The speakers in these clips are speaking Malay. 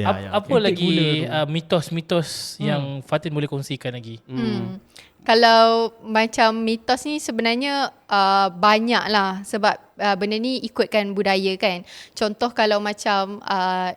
Apa lagi mitos-mitos yang Fatin boleh kongsikan lagi? Kalau macam mitos ni sebenarnya banyak lah sebab benda ni ikutkan budaya kan. Contoh kalau macam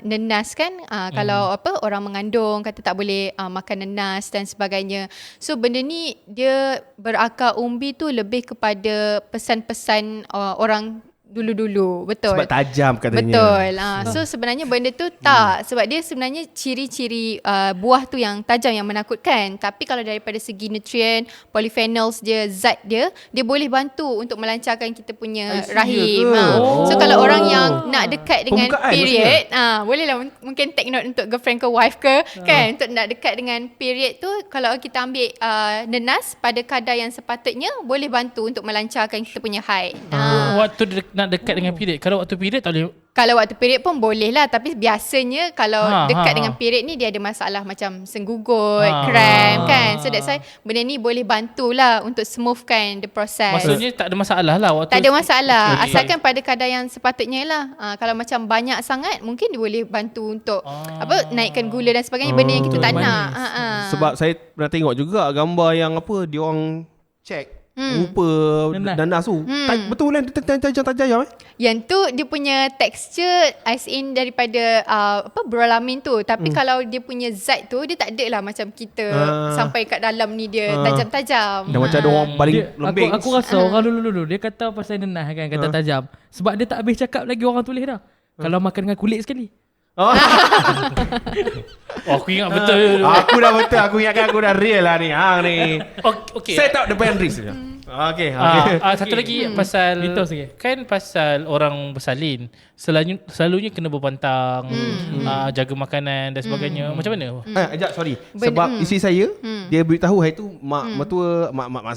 nenas kan, kalau orang mengandung kata tak boleh makan nenas dan sebagainya. So benda ni dia berakar umbi tu lebih kepada pesan-pesan orang dulu-dulu. Betul. Sebab tajam katanya. Betul. So sebenarnya benda tu tak. Sebab dia sebenarnya ciri-ciri buah tu yang tajam, yang menakutkan. Tapi kalau daripada segi nutrien, polyphenols dia, zat dia boleh bantu untuk melancarkan kita punya rahim. So kalau orang yang nak dekat dengan Pembukaan period, bolehlah mungkin take note untuk girlfriend ke wife ke, kan, untuk nak dekat dengan period tu, kalau kita ambil nenas pada kadar yang sepatutnya, boleh bantu untuk melancarkan kita punya haid. Waktu nak dekat dengan period. Kalau waktu period tak boleh. Kalau waktu period pun boleh lah. Tapi biasanya kalau dekat dengan period ni, dia ada masalah macam senggugut, cramp kan. So that's why benda ni boleh bantulah untuk smoothkan the process. Maksudnya tak ada masalah lah waktu. Tak ada masalah. Asalkan pada kadar yang sepatutnya lah. Kalau macam banyak sangat, mungkin dia boleh bantu untuk naikkan gula dan sebagainya. Benda yang kita tak nak. Sebab saya pernah tengok juga gambar yang dia orang check rupa nanas tu. Betul kan tajam Yang tu dia punya texture as in daripada berolamin tu. Tapi kalau dia punya zat tu, dia tak ada lah macam kita sampai kat dalam ni dia tajam-tajam. Dah macam ada orang baling lembing. Aku rasa orang dulu dia kata pasal nenas kan, kata tajam. Sebab dia tak habis cakap lagi orang tulis dah. Kalau makan dengan kulit sekali. Aku ingat betul. Aku dah betul. Aku ingatkan aku dah real lah ni. Okay. Set up the boundaries. Okay. Satu lagi pasal mitos lagi. Kan pasal orang bersalin selalunya kena berbantang, jaga makanan dan sebagainya. Macam mana? Ajak sorry. Sebab isteri saya dia beritahu hari tu mak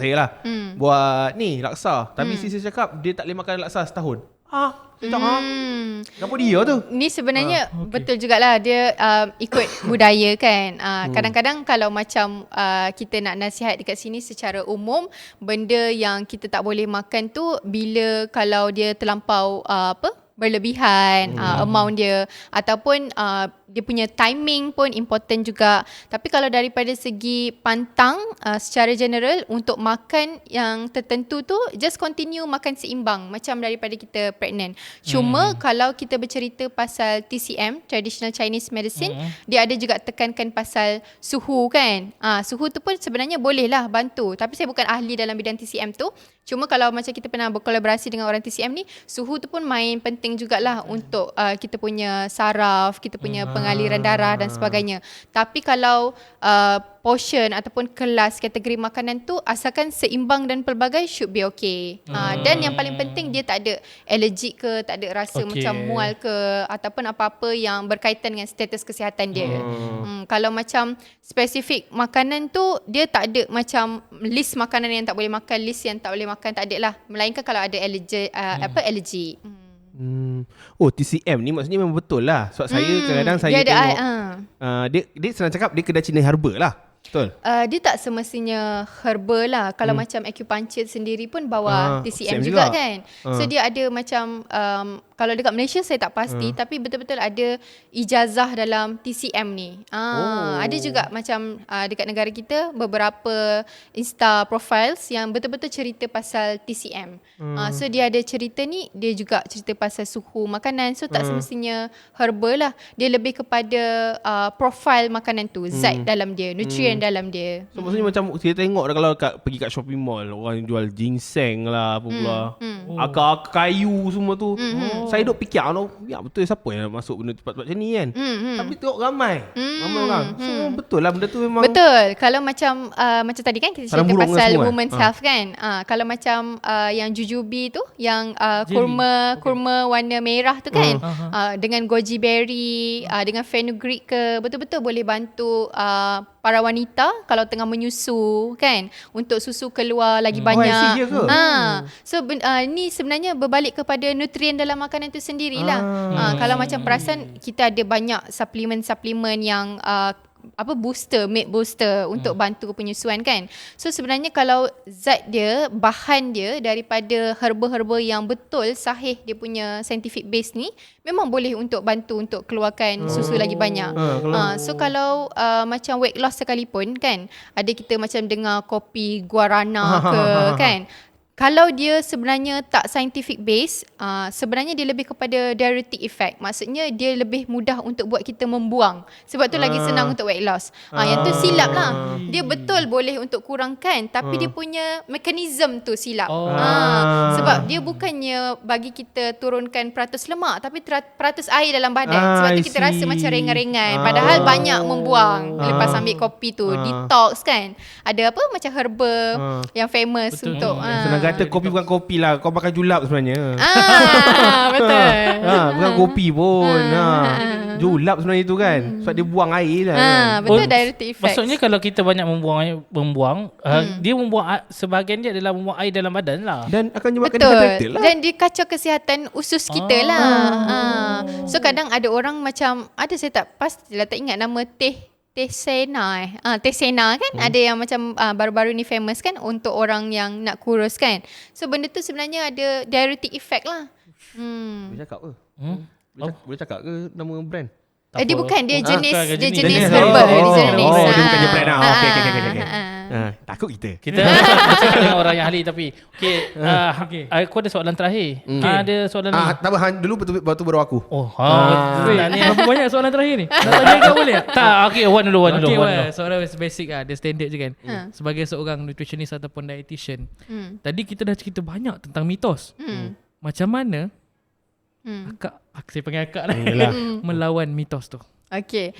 saya lah buat ni laksa. Tapi isteri saya cakap dia tak boleh makan laksa setahun. Kenapa dia tu? Ni sebenarnya betul jugalah. Dia ikut budaya kan. Kadang-kadang kalau macam kita nak nasihat dekat sini secara umum, benda yang kita tak boleh makan tu bila kalau dia terlampau berlebihan amount dia, ataupun dia punya timing pun important juga. Tapi kalau daripada segi pantang secara general untuk makan yang tertentu tu, just continue makan seimbang macam daripada kita pregnant. Cuma kalau kita bercerita pasal TCM, Traditional Chinese Medicine, dia ada juga tekankan pasal suhu kan. Suhu tu pun sebenarnya bolehlah bantu. Tapi saya bukan ahli dalam bidang TCM tu. Cuma kalau macam kita pernah berkolaborasi dengan orang TCM ni, suhu tu pun main penting jugalah untuk kita punya saraf, kita punya pengaliran darah dan sebagainya. Tapi kalau portion ataupun kelas kategori makanan tu asalkan seimbang dan pelbagai, should be okay. Dan yang paling penting dia tak ada allergic ke, tak ada rasa macam mual ke, ataupun apa-apa yang berkaitan dengan status kesihatan dia. Kalau macam spesifik makanan tu, dia tak ada macam list makanan yang tak boleh makan, list yang tak boleh makan, tak ada lah. Melainkan kalau ada allergy. Oh, TCM ni maksudnya memang betul lah. Sebab saya kadang-kadang saya tengok dia senang cakap dia kedai Cina herba lah. Betul. Dia tak semestinya herba lah. Kalau macam acupuncture sendiri pun bawa TCM juga kan. So dia ada macam kalau dekat Malaysia saya tak pasti, tapi betul-betul ada ijazah dalam TCM ni. Ada juga macam dekat negara kita beberapa Insta profiles yang betul-betul cerita pasal TCM. So dia ada cerita ni, dia juga cerita pasal suhu makanan. So tak semestinya herba lah. Dia lebih kepada profil makanan tu, zat dalam dia, nutrien dalam dia. So maksudnya macam kita tengok kalau pergi kat shopping mall, orang jual ginseng lah apa pula, akar-akar kayu semua tu. Saya duk fikir ya betul, siapa yang nak masuk benda tempat-tempat macam ni kan. Tapi tengok ramai orang. So betul lah benda tu memang. Betul. Kalau macam macam tadi kan kita cerita pasal women's health kan. Kalau macam yang jujube tu, yang kurma warna merah tu kan, dengan goji berry, dengan fenugreek ke, betul-betul boleh bantu para wanita kalau tengah menyusu kan, untuk susu keluar lagi banyak. So ni sebenarnya berbalik kepada nutrien dalam makanan tu sendirilah. Kalau macam perasan kita ada banyak suplemen yang milk booster untuk bantu penyusuan kan. So sebenarnya kalau bahan dia daripada herba-herba yang betul sahih dia punya scientific base ni, memang boleh untuk bantu untuk keluarkan susu lagi banyak. So kalau macam weight loss sekalipun kan, ada kita macam dengar kopi guarana ke kan, kalau dia sebenarnya tak scientific base, sebenarnya dia lebih kepada diuretic effect. Maksudnya dia lebih mudah untuk buat kita membuang. Sebab tu lagi senang untuk weight loss. Yang tu silap lah. Dia betul boleh untuk kurangkan, tapi dia punya mekanisme tu silap. Sebab dia bukannya bagi kita turunkan peratus lemak, tapi peratus air dalam badan. Sebab tu kita rasa macam ringan-ringan. Padahal banyak membuang lepas ambil kopi tu. Detox kan. Ada apa macam herba yang famous untuk... Senang kata kopi bukan kopi lah. Kau makan julap sebenarnya. Betul. Bukan kopi pun. Julap sebenarnya itu kan. Sebab dia buang air lah. Betul, diuretic effect. Maksudnya kalau kita banyak membuang dia membuang sebahagian dia adalah membuang air dalam badan lah. Dan akan menyebabkan betul. dehydrated lah. Dan dia kacau kesihatan usus kita lah. So kadang ada orang macam, saya tak pastilah, tak ingat nama Tesena Tesena kan, ada yang macam baru-baru ni famous kan untuk orang yang nak kurus kan. So benda tu sebenarnya ada diuretic effect lah. Boleh cakap ke? Boleh cakap ke nama brand? Dia bukan, dia jenis jenis herba. Dia jenis. Dia bukan je brand lah. Okay. Takut kita bercakap dengan orang yang ahli. Tapi aku ada soalan terakhir. Ada soalan ni. Tak apa, dulu betul baru aku. Berapa banyak soalan terakhir ni? Nak tanya kau boleh tak? Tak, okay, one dulu. Soalan basic lah, dia standard je kan. Sebagai seorang nutritionist ataupun dietitian, tadi kita dah cerita banyak tentang mitos. Macam mana saya panggil akak lah, melawan mitos tu? Okay.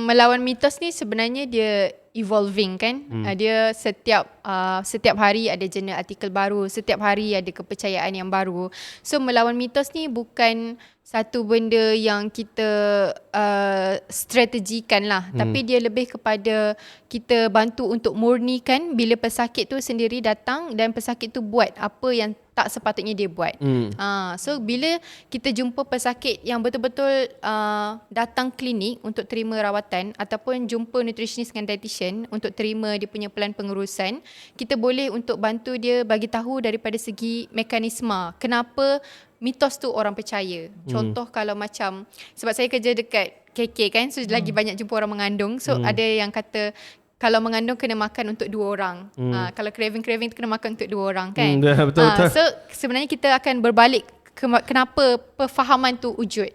Melawan mitos ni sebenarnya dia evolving kan. Dia setiap hari ada jurnal artikel baru, setiap hari ada kepercayaan yang baru. So melawan mitos ni bukan satu benda yang kita strategikan lah, tapi dia lebih kepada kita bantu untuk murnikan bila pesakit tu sendiri datang dan pesakit tu buat apa yang tak sepatutnya dia buat. So bila kita jumpa pesakit yang betul-betul datang klinik untuk terima rawatan ataupun jumpa nutritionist dengan dietitian untuk terima dia punya plan pengurusan, kita boleh untuk bantu dia bagi tahu daripada segi mekanisme kenapa mitos tu orang percaya. Contoh kalau macam, sebab saya kerja dekat KK kan, so lagi banyak jumpa orang mengandung. So ada yang kata kalau mengandung kena makan untuk 2 orang. Kalau craving tu kena makan untuk 2 orang kan. Betul. So sebenarnya kita akan berbalik kenapa perfahaman tu wujud.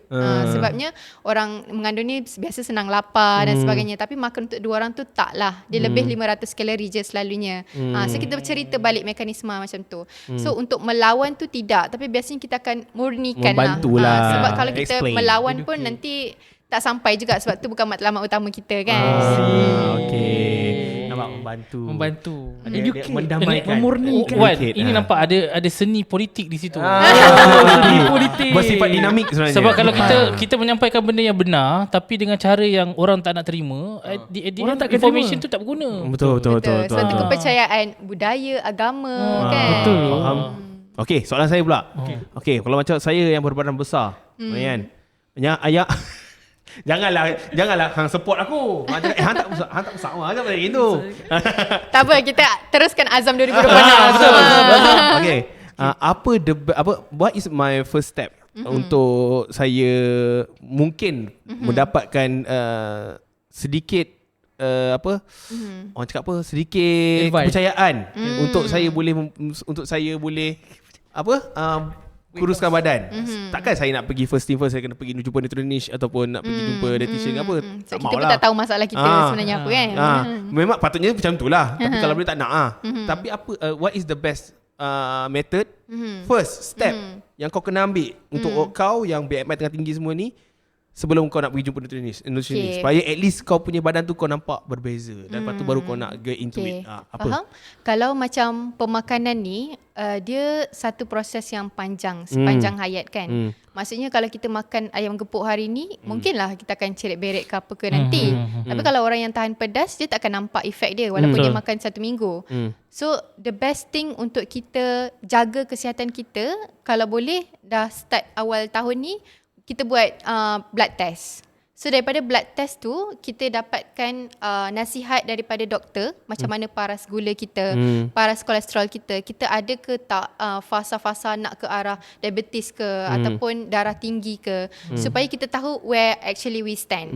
Sebabnya orang mengandung ni biasa senang lapar dan sebagainya, tapi makan untuk 2 orang tu taklah. Dia lebih 500 kalori je selalunya. So kita bercerita balik mekanisme macam tu. So untuk melawan tu tidak, tapi biasanya kita akan murnikan lah. Sebab kalau kita melawan pun nanti tak sampai juga, sebab tu bukan matlamat utama kita kan. Nampak membantu. Educate, mendamaikan, memurnikan. Ini nampak ada seni politik di situ. Seni politik bersifat dinamik sebenarnya. Sebab kalau kita menyampaikan benda yang benar tapi dengan cara yang orang tak nak terima, orang tak information terima. tu tak berguna. Betul. Sebab tu kepercayaan budaya, agama kan. Betul. Faham. Okay, soalan saya pula. Okay, kalau macam saya yang berbadan besar, kan, ayah Janganlah hang support aku. Hang tak besar. Macam mana gitu. Tak apa, kita teruskan Azam 2020. Okay. What is my first step untuk saya mungkin mendapatkan sedikit orang cakap apa, sedikit kepercayaan untuk saya boleh kuruskan badan. Takkan saya nak pergi first saya kena pergi jumpa nutritionist ataupun nak pergi jumpa dietitian ke apa. So kita pun tak tahu masalah kita sebenarnya apa kan. Memang patutnya macam tu lah. Tapi kalau boleh tak nak Tapi what is the best method, first step yang kau kena ambil untuk kau yang BMI tengah tinggi semua ni, sebelum kau nak pergi jumpa nutritionist, supaya at least kau punya badan tu kau nampak berbeza, dan lepas tu baru kau nak get into it. Faham? Kalau macam pemakanan ni, dia satu proses yang panjang sepanjang hayat kan. Maksudnya kalau kita makan ayam gepuk hari ni, mungkinlah kita akan cerit-berit ke apa ke nanti. Tapi kalau orang yang tahan pedas, dia tak akan nampak efek dia walaupun dia makan 1 minggu. So the best thing untuk kita jaga kesihatan kita, kalau boleh dah start awal tahun ni, kita buat blood test. So daripada blood test tu kita dapatkan nasihat daripada doktor macam mana paras gula kita, paras kolesterol kita ada ke tak fasa-fasa nak ke arah diabetes ke ataupun darah tinggi ke, supaya kita tahu where actually we stand.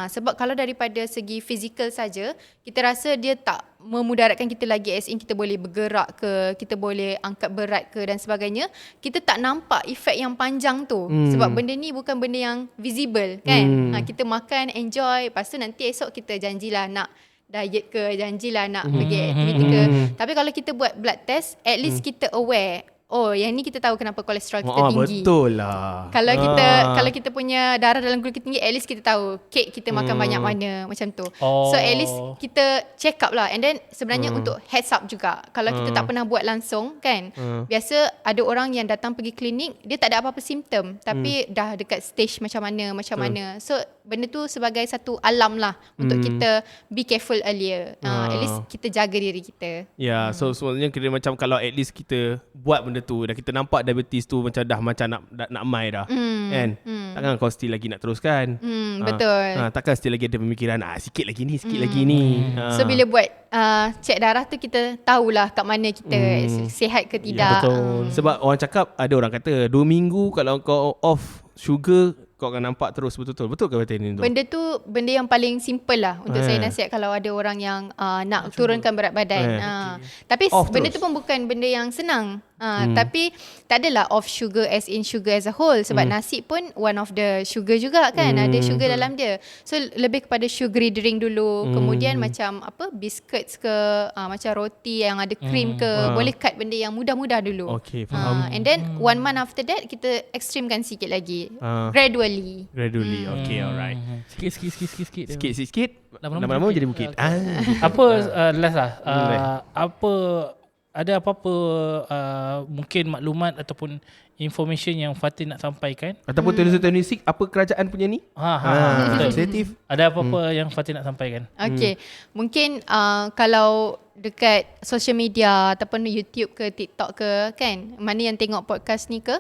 Sebab kalau daripada segi fizikal saja kita rasa dia tak memudaratkan kita lagi, as in kita boleh bergerak ke, kita boleh angkat berat ke dan sebagainya, kita tak nampak efek yang panjang tu. Sebab benda ni bukan benda yang visible kan. Kita makan, enjoy, lepas tu nanti esok kita janjilah nak diet ke, janjilah nak pergi aktiviti ke. Tapi kalau kita buat blood test, at least kita aware, oh yang ni kita tahu kenapa kolesterol kita tinggi. Betul lah. Kalau kita punya darah dalam gula kita tinggi, at least kita tahu kek kita makan banyak mana, macam tu. So at least kita check up lah. And then sebenarnya untuk heads up juga, kalau kita tak pernah buat langsung kan, biasa ada orang yang datang pergi klinik, dia tak ada apa-apa simptom, tapi dah dekat stage macam mana. So benda tu sebagai satu alam lah untuk kita be careful earlier. At least kita jaga diri kita. Ya, so sebenarnya kira macam kalau at least kita buat benda tu dan kita nampak diabetes tu macam dah nak mai dah. Kan? Takkan kau still lagi nak teruskan. Betul. Takkan still lagi ada pemikiran sikit lagi ni. So bila buat cek darah tu kita tahulah kat mana kita sihat ke tidak. Betul. Sebab orang cakap, ada orang kata 2 minggu kalau kau off sugar kau akan nampak terus betul-betul. Betul ke betul ni tu? Benda tu benda yang paling simple lah untuk saya nasihat kalau ada orang yang nak turunkan berat badan. Tapi Off benda terus. tu pun bukan benda yang senang. Tapi tak adalah off sugar as in sugar as a whole. Sebab nasi pun one of the sugar juga kan. Ada sugar dalam dia. So lebih kepada sugary drink dulu. Kemudian macam biscuits ke, macam roti yang ada cream ke. Boleh cut benda yang mudah-mudah dulu. Okay, faham. And then 1 month after that kita extremekan sikit lagi. Gradually. Okay, alright. Sikit. Lama-lama jadi bukit. Apa last lah, ada apa-apa mungkin maklumat ataupun information yang Fatin nak sampaikan Ataupun 2026 apa kerajaan punya ni? Sensitif. Ada apa-apa yang Fatin nak sampaikan? Okay. Mungkin kalau dekat social media ataupun YouTube ke TikTok ke kan, mana yang tengok podcast ni ke,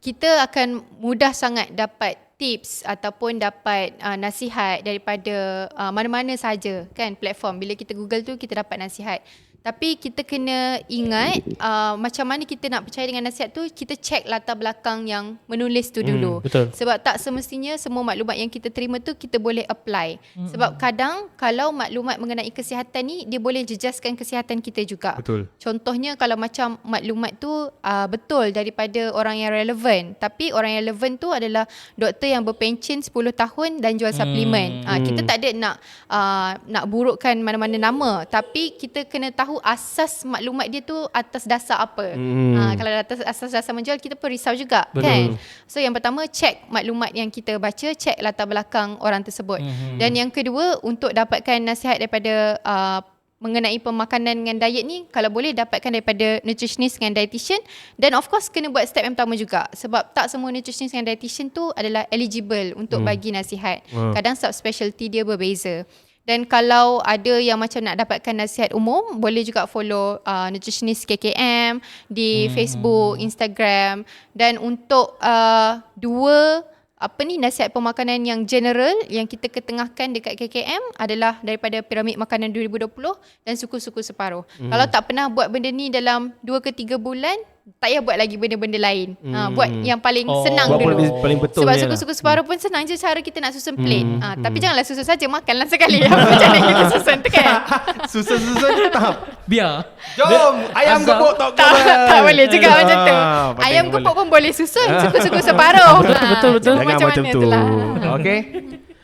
kita akan mudah sangat dapat tips ataupun dapat nasihat daripada mana-mana saja kan platform. Bila kita Google tu kita dapat nasihat. Tapi kita kena ingat macam mana kita nak percaya dengan nasihat tu, kita check latar belakang yang menulis tu dulu. Betul. Sebab tak semestinya semua maklumat yang kita terima tu kita boleh apply. Sebab kadang kalau maklumat mengenai kesihatan ni, dia boleh jejaskan kesihatan kita juga. Betul. Contohnya kalau macam maklumat tu betul daripada orang yang relevan, tapi orang yang relevan tu adalah doktor yang berpencen 10 tahun dan jual suplemen. Kita tak ada nak burukkan mana-mana nama, tapi kita kena tahu asas maklumat dia tu atas dasar apa. Kalau atas dasar menjual, kita pun risau juga. Betul. Kan. So yang pertama, check maklumat yang kita baca, check latar belakang orang tersebut. Dan yang kedua, untuk dapatkan nasihat daripada mengenai pemakanan dengan diet ni, kalau boleh dapatkan daripada nutritionist dengan dietitian. Dan of course kena buat step yang pertama juga, sebab tak semua nutritionist dengan dietitian tu adalah eligible untuk bagi nasihat. Kadang subspecialty dia berbeza. Dan kalau ada yang macam nak dapatkan nasihat umum, boleh juga follow nutritionist KKM di Facebook, Instagram. Dan untuk nasihat pemakanan yang general yang kita ketengahkan dekat KKM adalah daripada Piramid Makanan 2020 dan Suku-Suku Separuh. Kalau tak pernah buat benda ni dalam 2 ke 3 bulan, tak payah buat lagi benda-benda lain. Buat yang paling senang dulu. Paling betul. Sebab Suku-Suku Separuh pun senang je cara kita nak susun plate. Tapi janganlah susun saja, makanlah sekali. Macam mana kita susun tu kan? Susun tak. Biar. Jom, ayam gepuk Tak boleh juga macam tu. Ayam gepuk pun boleh susun. Suku-Suku Separuh. Betul. Jangan macam tu. Itulah. Okay.